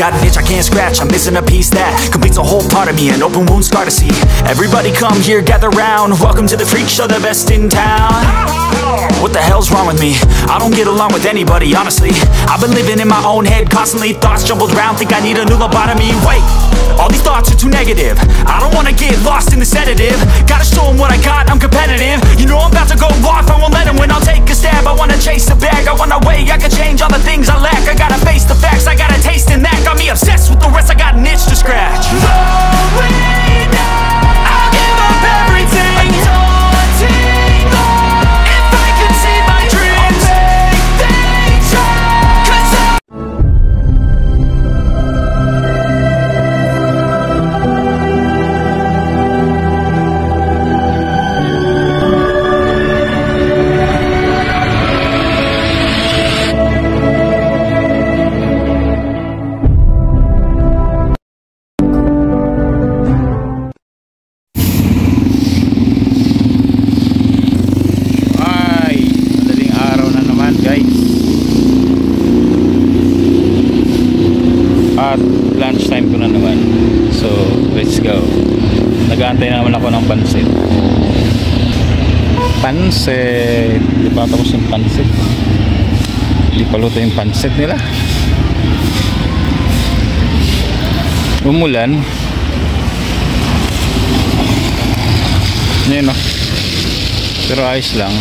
Got an itch I can't scratch, I'm missing a piece that completes a whole part of me, an open wound scar to see. Everybody come here, gather round, welcome to the freak show, the best in town. What the hell's wrong with me? I don't get along with anybody, honestly. I've been living in my own head constantly, thoughts jumbled around, think I need a new lobotomy. Wait, all these thoughts are too negative, I don't wanna get lost in the sedative. Gotta show them what I got, I'm competitive. You know I'm about to go off, I won't let them win, I'll take a stab. I wanna chase the bag, I wanna weigh, I can change all the things I lack. I gotta face the facts, I got a taste in that. Got me obsessed with the rest, I got an itch to scratch. Slowing down, I'll give up everything. Daunting though, if I could see my dreams, I'll make things right. 'Cause lunchtime ko na naman, so let's go. Nag-aantay naman ako ng pansit. Di pa tapos yung pansit, di pa luto yung pansit nila. Umulan yun, no? Pero ayos lang.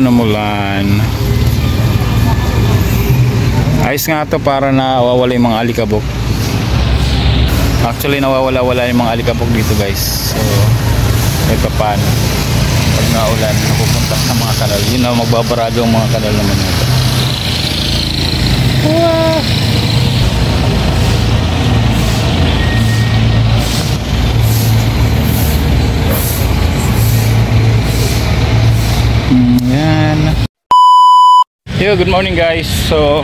Umulan. Ayos nga to, para nawawala yung mga alikabok. Actually nawawala yung mga alikabok dito, guys. So ito paano pag naulan, napupunta sa mga kanal. Yun na, magbabarado ang mga kanal naman ito. Yan. Yo, good morning guys. So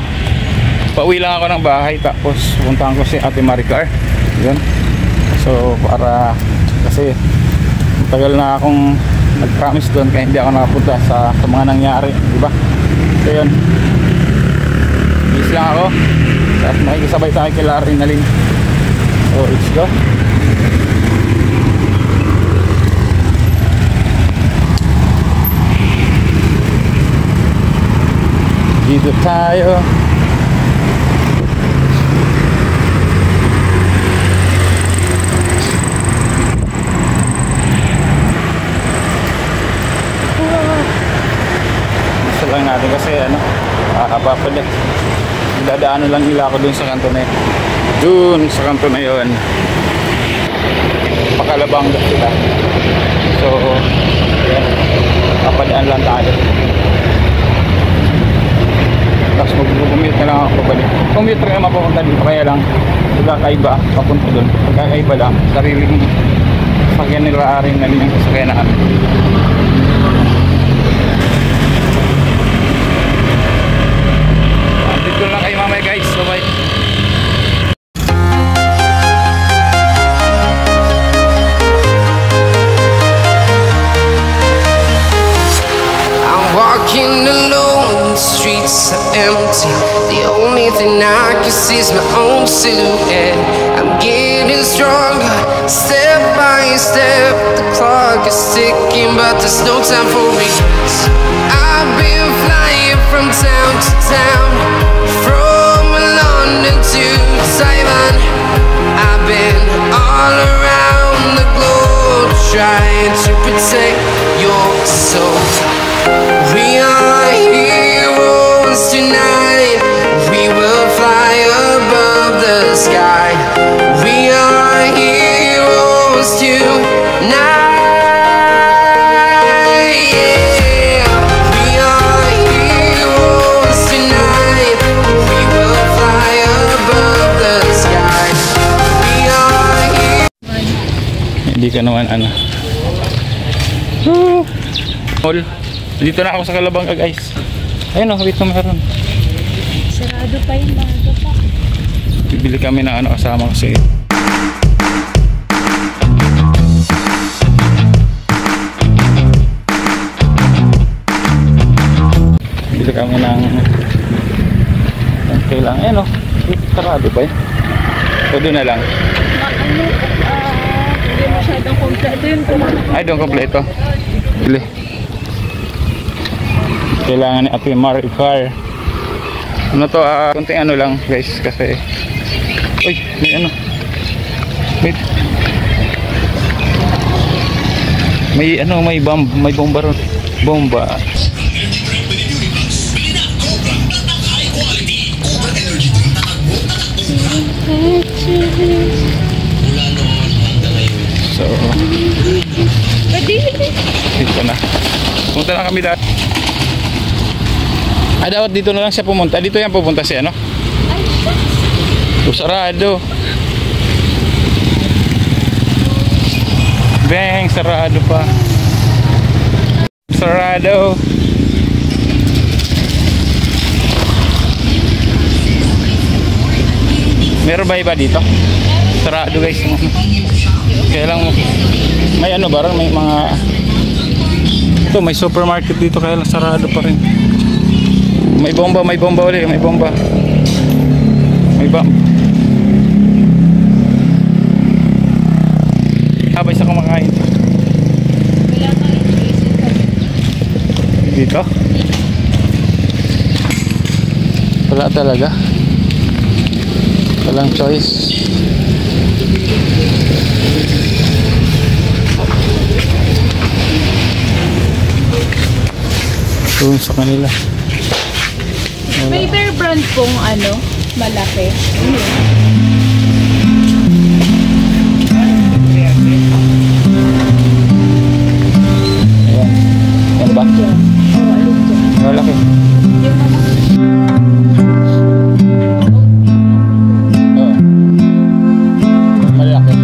pauwi lang ako ng bahay, tapos puntahan ko si Ate Maricar. Yan. So para, kasi tagal na akong nag-promise doon, kaya hindi ako nakapunta sa mga nangyari, di ba? So yun, busy lang ako, at makikisabay tayo kay Larry na Lin. So let's go. Dito tayo. Gusto lang natin kasi papalit. Dadaanan lang nila ako dun sa kanto na yun. Dun sa kanto na yun, Pakalabanga sila. So yan, papadaan lang tayo. Tapos mag-commute na lang ako pabalik. Commute rin naman papunta dito, kaya lang magkakaiba papunta doon. Magkakaiba lang, sariling sasakyan nila rin na rin yung sasakyan na kami. Dito lang kayo mamaya guys, so bye. Walking alone, the streets are empty. The only thing I can see is my own silhouette. I'm getting stronger, step by step. The clock is ticking, but there's no time for regrets. I've been flying from town to town, from London to Taiwan. been all around the globe trying to protect your soul. We are heroes tonight. We will fly above the sky. We are heroes tonight. Hindi ka naman ano. All. Dito na ako sa Kalabanga guys. Ayun oh, wait na meron. Sarado pa yun, bago pa. Bibili kami ng ano kasama kasi. Bibili kami ng kailangan. Ayun oh, sarado pa yun. So doon na lang. Hindi masyadong kompleto yun. Ay, doon kompleto. Bili. Kailangan ni Ate Maricar. Ano to, kunting ano lang guys kasi. Uy, may ano. Wait. May ano, may bomba ron. Bomba. So, dito na. Punta na kami dati. Ay, dapat dito na lang siya pumunta. Dito yan pupunta siya, no? Sarado. Bang, sarado pa. Sarado. Meron ba iba dito? Sarado guys. Kaya lang may ano ba, may mga ito, may supermarket dito kaya lang sarado pa rin. May bomba ulit, may bomba. May bomb. Habay sa kumakain. Wala kang Dito? Wala talaga. Walang choice. Doon sa kanila. May bear brand pong ano, malaki. Ayan. Yan ba? Oo, alin dyan. Malaki. Yung malaki. Oo. Malaki.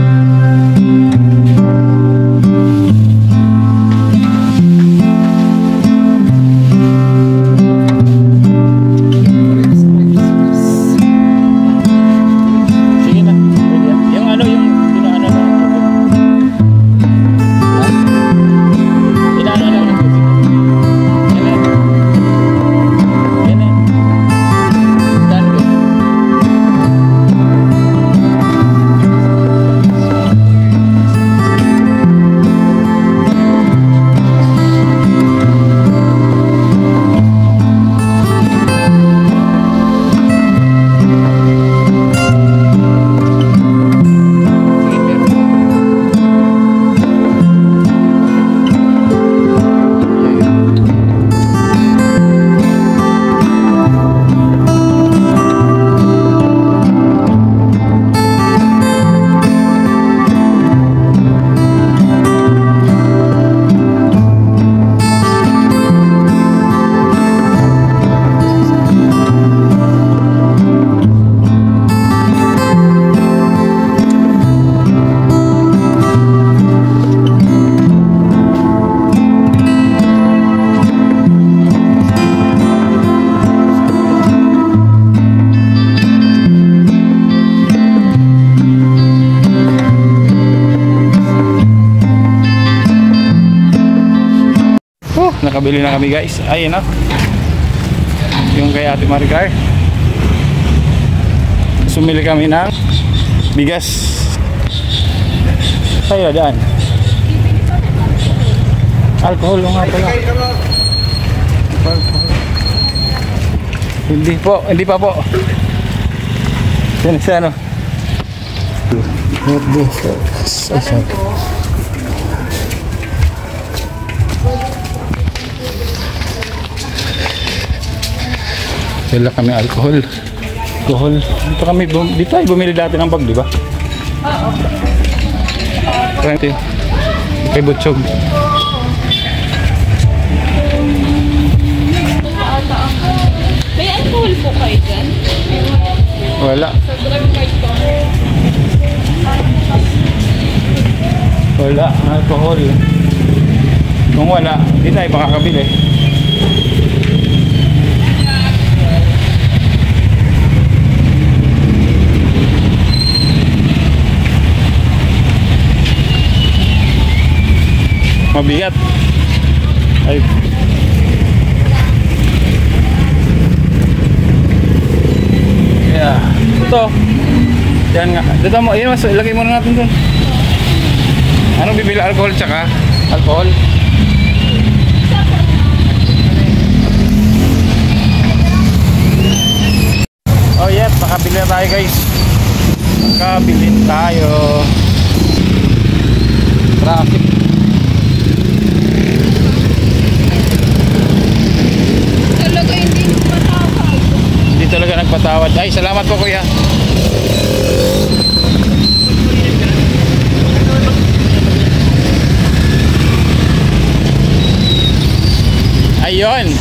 Nakabili na kami guys. Ayun na. Yung kay Ate Maricar. Sumili kami ng bigas. Kaya daan. Alcohol nga pala. Hindi po, hindi pa po. Yan sa ano. Wala kami alcohol. Dito kami, dito tayo bumili dati ng bag, di ba? Oo. 20. Kay Butchog. May alcohol po kayo dyan? Wala. Sa drug card ko. Wala, alcohol. Kung wala, hindi tayo makakabili. Mabigat. Ay. Yeah. Ito. Yan nga. Dito mo, yun mas, ilagay muna natin dun. Anong bibili? Alcohol tsaka? Alcohol? Oh yes, makabili na tayo guys. Makabili tayo. Traffic. Talaga hindi matawag. Hindi talaga nagpatawad. Ay, salamat po kuya. Ayun.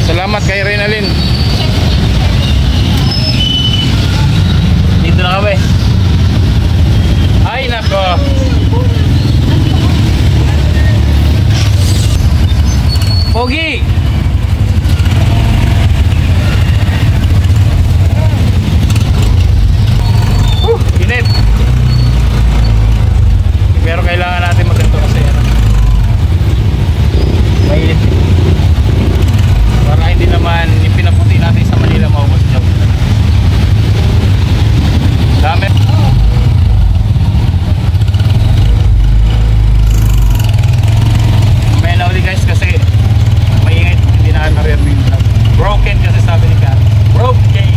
Salamat kay Renalyn. Dito na kami. Ay nako. Pogi. Init. Pero kailangan natin magganto kasi mainit. Para hindi naman yung pinaputi natin sa Manila maubos job. Dami. May nauli guys kasi maingay, hindi na naririnig. Broken kasi sabi ni Kat. Broken.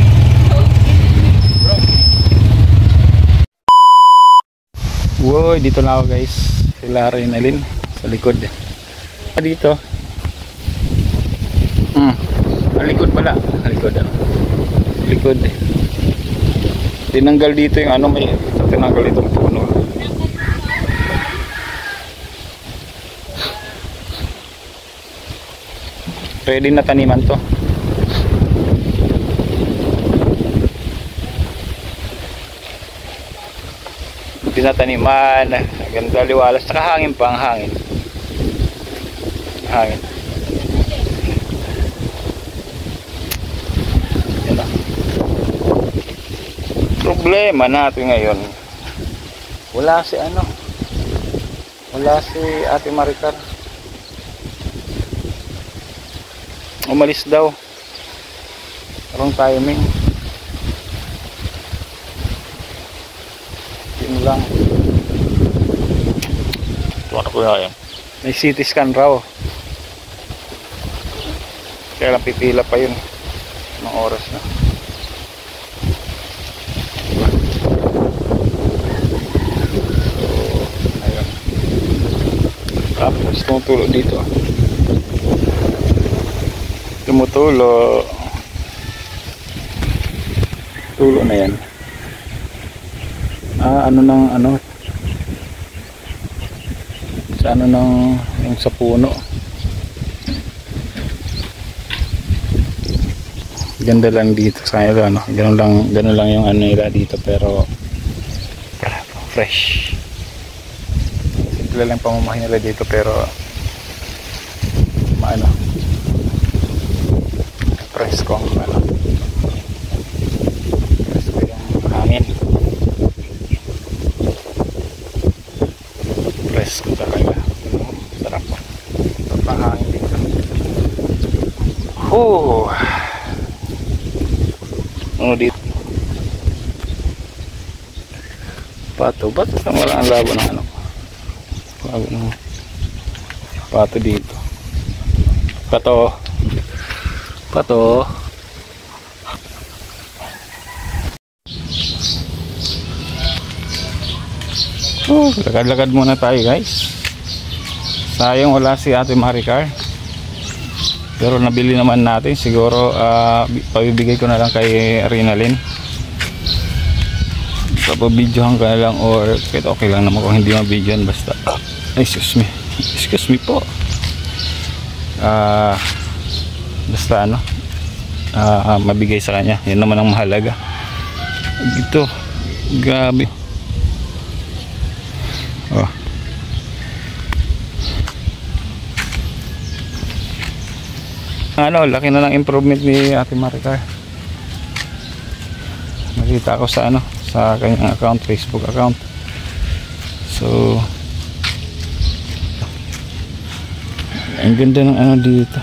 Wow, dito na ako guys. Sila Renalyn sa likod. Dito. Likod pala. Likod. Tinanggal dito yung ano, may tinanggal itong puno. Pwede na taniman to. Tinataniman, ganda liwalas, saka hangin pa ang hangin. Yan na. Problema natin ngayon, wala si Ate Maricar. Umalis daw. Wrong timing. Yun lang. Ano ko yan? May CT scan raw. Kaya lang pipila pa yun. Anong oras na? So, ayun. Tapos tumutulo dito. Tumutulo. Tulo na yan. Yung sa puno. Ganda lang dito sa kanila, ganun lang yung ano nila dito, pero fresh. Simple lang pamamahay nila dito, pero presko yung hangin. Presko talaga. Sarap po. Papahangin dito. Dito. Pato. Ba't isang wala ang labo ng pato dito. Pato. Lakad-lakad muna tayo guys. Sayang wala si Ate Maricar. Pero nabili naman natin. Siguro pabibigay ko na lang kay Rinalyn. Papabidyohan ka na lang, or kahit okay lang naman kung hindi mabidyohan, basta excuse me po. Basta ano, mabigay sa kanya, yun naman ang mahalaga. Ito, gabi. Oh. Ano, laki na ng improvement ni Ate Maricar. Nakita ko sa ano, sa kanyang account, Facebook account. So ang ganda ng ano dito.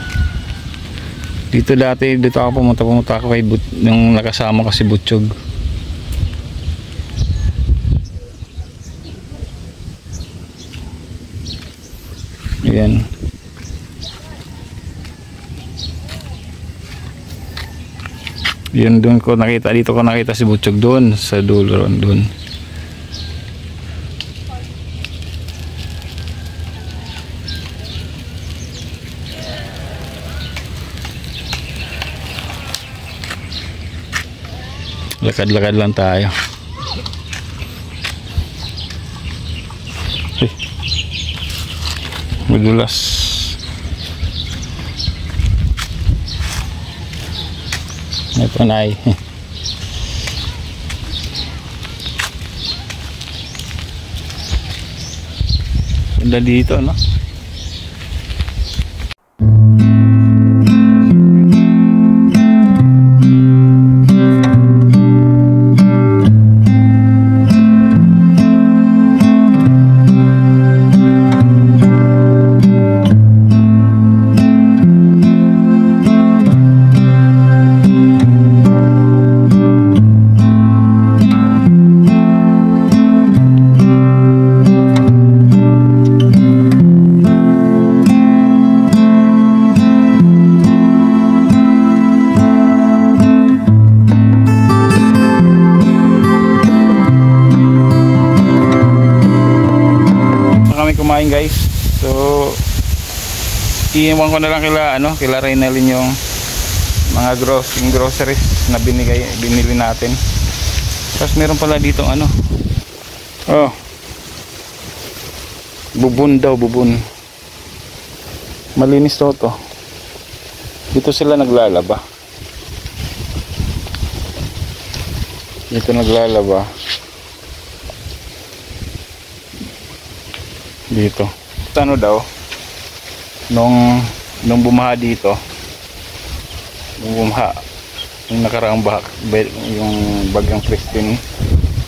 Dito dati, dito ako pumunta ako kay yung nakasama ko si Butchog. Ayan. Yun, doon ko nakita, dito ko nakita si Butchog doon sa dulo ron doon. Lakad-lakad lang tayo. Madulas. May panay. Ganda dito, no? Kumain guys. So iiwan ko na lang kila Rinalyn yung mga groceries na binili natin. Tapos meron pala dito bubon daw, bubon. Malinis to. Dito sila naglalaba. Dito naglalaba. Dito. Ano daw? Nung bumaha dito. Nung nakaraang yung bagyong Christine,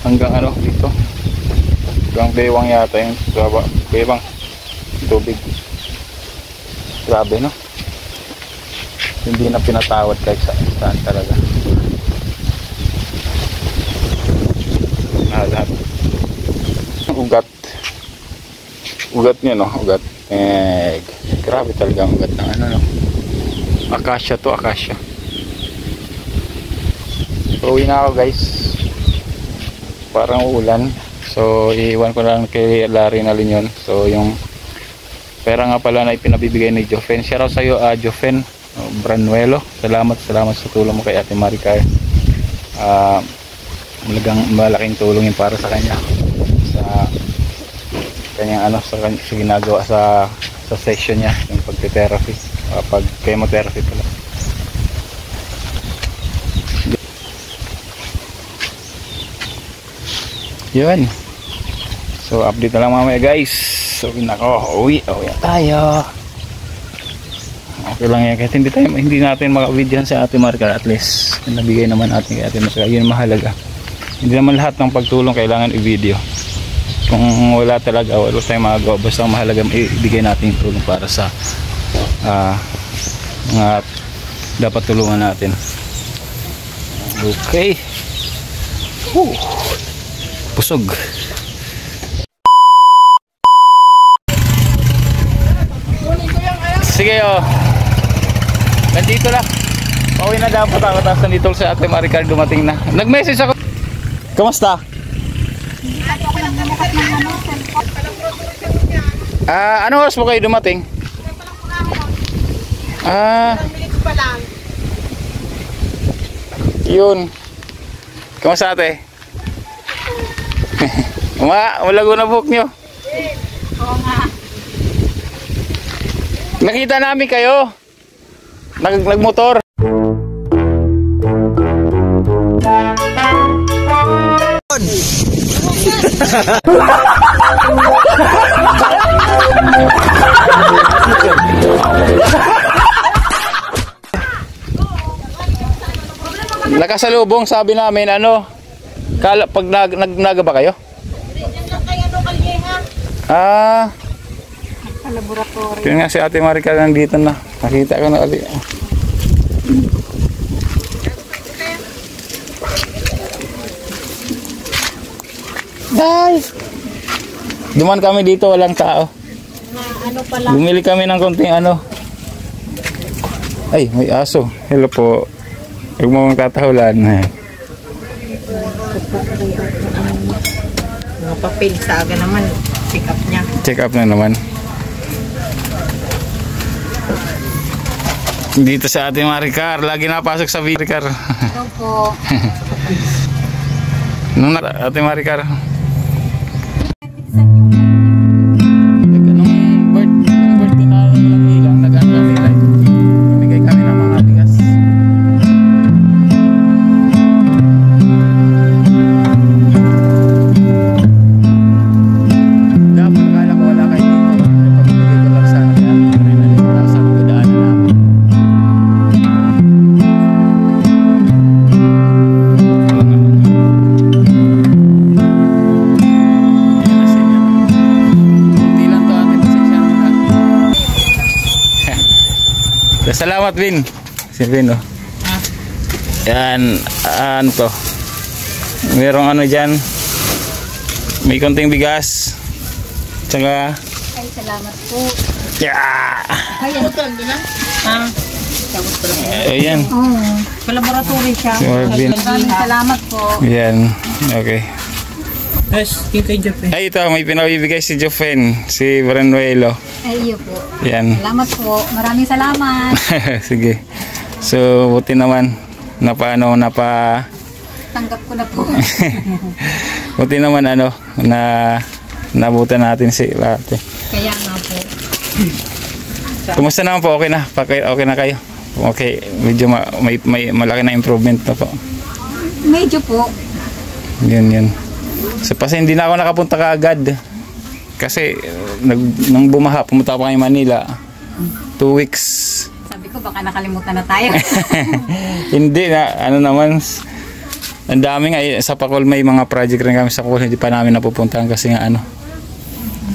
hanggang dito. Hanggang Bewang yata yung Bewang tubig. Grabe, no? Hindi na pinatawad kahit saan talaga. Lahat. Ugat niya, no? Ugat. Grabe talaga ang ugat ng Acacia to, acacia. So, uwi na ako guys. Parang ulan. So, iiwan ko lang kay Rinalyn yun. So, yung pera nga pala na ipinabibigay ni Jofen. Shoutout sa'yo, Jofen Branuelo. Salamat sa tulong mo kay Ate Maricar. Malaking tulong yun para sa kanya. Sa kanyang sa ginagawa sa session niya, yung pag-therapy, pag-chemotherapy pala. Yun. So update na lang mamaya guys. So uwi tayo. Okay lang yan, kahit hindi natin maka-videohan sa Ate Maricar, at least nabigay naman natin kay Ate Maricar. Yun mahalaga. Hindi naman lahat ng pagtulong kailangan i-video. Kung wala talaga, wala tayong magagawa, basta mahalaga ibigay natin yung tulong para sa mga dapat tulungan natin. Okay. Pusog. Sige nandito lang. Pauwi na dapat ako, tapos nandito sa Ate Maricar, dumating na. Nag-message ako. Kamusta? Ano oras po kayo dumating? Yun. Kamusta ate? Malago na book nyo. Oo nga. Nakita namin kayo. Nagmotor. Nakasalubong, sabi namin ano, pag nagnaga ba kayo? Laboratory. Yun nga si Ate Maricar nandito na. Nakita ko na ulit. Guys! Duman kami dito, walang tao. Ano pala? Bumili kami ng konting ano. Ay, may aso. Hello po. Huwag mo mong tatahulan. Mga papel sa aga naman, check up niya. Check up na naman. Dito sa Ate Maricar, lagi napasok sa Maricar. Ito po. Ate Maricar. Salamat Vin. Si Vin oh. Yan, ano to? Merong ano dyan. May konting bigas. Tsaka Ay, salamat po. yeah! Ay, ano to? Hindi na? Ayan. Laboratory siya. Si Marvin. Maraming salamat po. Yan. Okay. Yes, kay Jeff. Ay ito, may pinabibigay si Jofen. Si Branuelo. Ay, iyo po. Yan. Salamat po. Maraming salamat. Sige. So, buti naman. Tanggap ko na po. Buti naman ano, nabutan natin si ate. Kaya nga po. Kumusta naman po? Okay na? Okay na kayo? Okay. Medyo may malaki na improvement na po. Medyo po. Yun. So, kasi hindi na ako nakapunta kaagad. Kasi, nung bumaha, pumunta pa kayo Manila. 2 weeks. Sabi ko, baka nakalimutan na tayo. Hindi na, ano naman, ang dami nga, sa Pacol may mga project rin kami sa Pacol, hindi pa namin napupuntahan kasi nga ano.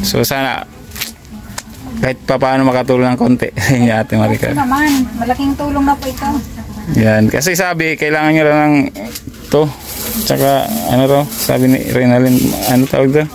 So, sana, kahit pa paano makatulong ng konti sa inyo Ate Maricar. Ito naman, malaking tulong na po ito. Yan, kasi sabi, kailangan nyo lang ng to. Tsaka, ano raw, sabi ni Renalyn, ano tawag doon?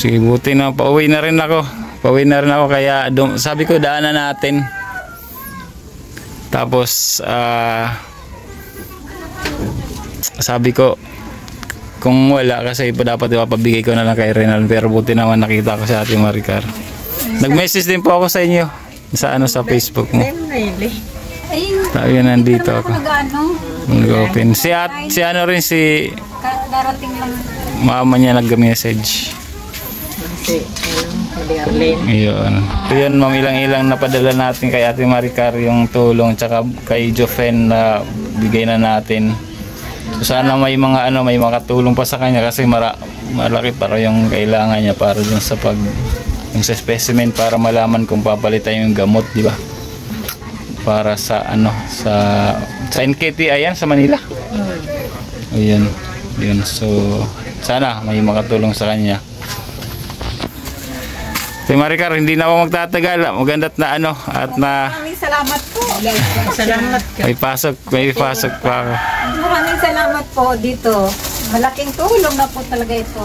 Sige, buti na. Pauwi na rin ako. Kaya sabi ko daanan natin. Tapos sabi ko kung wala kasi dapat ipapabigay ko na lang kay Renal, pero buti naman nakita ko si Ate Maricar. Nag-message din po ako sa inyo sa Facebook mo. Sabi nandito ako. Mag-open. Si ano rin si Darating lang. mama niya nag-message. Ayun. Ayun, ma'am, ilang napadala natin kay Ate Maricar yung tulong, tsaka kay Jofen na bigay na natin. So, sana may mga may makatulong pa sa kanya kasi malaki para yung kailangan niya para dun sa yung sa specimen, para malaman kung papalitan yung gamot, di ba? Para sa sa NKT ayan sa Manila. Ayun. Yun. So sana may makatulong sa kanya. Si Maricar, hindi na ako magtatagal. Maganda't na at na Maraming salamat po. Salamat ka. may pasok pa ako. Maraming salamat po dito. Malaking tulong na po talaga ito.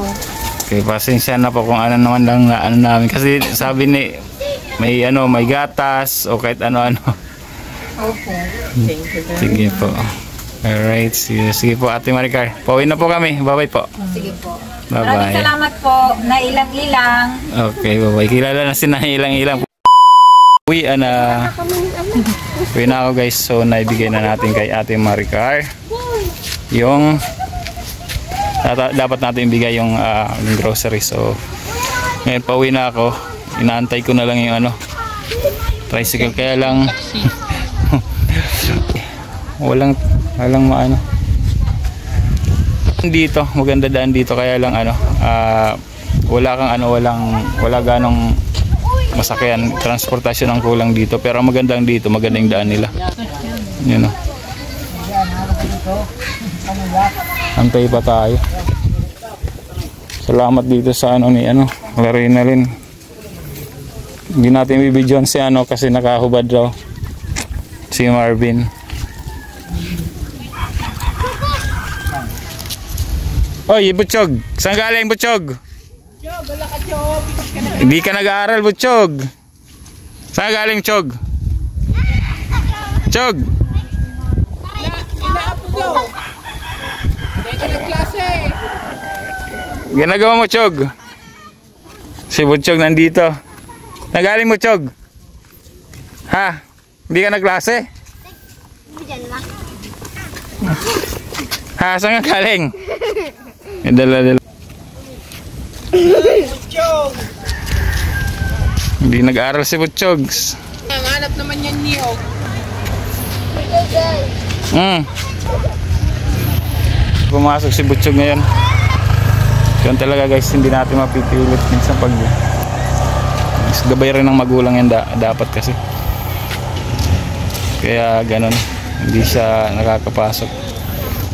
Okay, pasensya na po kung ano naman lang na namin kasi sabi ni may may gatas o kahit ano. Okay. Thank you. Sige po. Alright, sige po Ate Maricar. Pauwi na po kami. Bye-bye po. Sige po. Bye-bye. Maraming salamat po na ilang-ilang. Okay, bye-bye. Kilala na si na ilang-ilang. Uwi na ako guys. So naibigay na natin kay Ate Maricar yung dapat natin ibigay yung grocery. So ngayon pauwi na ako. Inaantay ko na lang yung tricycle, kaya lang walang dito, maganda daan dito, kaya lang wala ganong masakyan, transportasyon ang kulang dito, pero magandang dito, magandang daan nila. Yun antay pa tayo. Salamat dito sa ni Larinalin. Hindi natin bibidyoan si kasi nakahubad daw si Marvin. Oy, Butchog, saan galing Butchog? Wala ka, Chog. Hindi ka nag-aaral Butchog. Saan galing Chog? Chog. Ginagawa mo Chog? Si Butchog nandito. Nagaling mo Chog? Ha? Hindi ka nagklase? Ha? Saan ka galing? Dala. Hindi nag-aaral si Butchogs. Hanap naman yan niyog. Pumasok si Butchog ngayon. Yun talaga guys, hindi natin mapipilit minsan pag gabay rin ng magulang yan dapat kasi. Kaya ganun, hindi siya nakakapasok.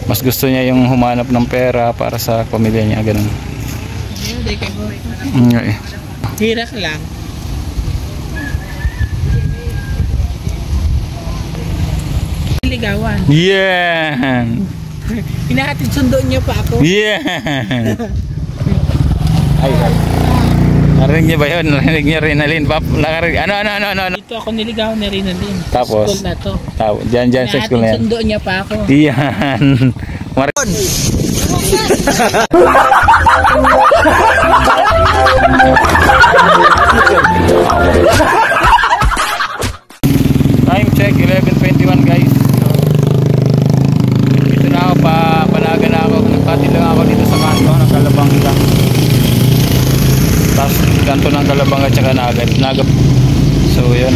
Mas gusto niya yung humanap ng pera para sa pamilya niya, ganun. Okay. Hirak lang. Ligawan. Yeah. Hinahatid sundo niyo pa ako. Yeah. Ay. Narinig niyo ba yun? Narinig niyo Renalin? Ano? Dito ako niligawan ni Renalin. Tapos? School na to. Diyan sa school na yan. Sundo niya pa ako. Yan. Time check, 11:21 guys. Ito na ako, palaga na ako. Nagpatid lang ako dito sa kanto ng Kalabanga. Tapos kanto ng Kalabanga at saka Nagap. So yun,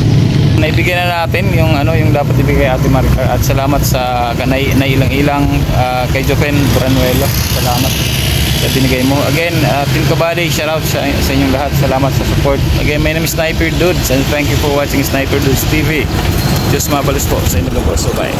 naibigay na natin yung dapat ibigay Ate Maricar. At salamat sa nailang-ilang kay Jofen Branuelo. Salamat sa binigay mo. Again, Team Kabady, shout out sa inyong lahat. Salamat sa support. Again, my name is Sniper Dudes and thank you for watching Sniper Dudes TV. Diyos mabalos po sa inyong po. So bye.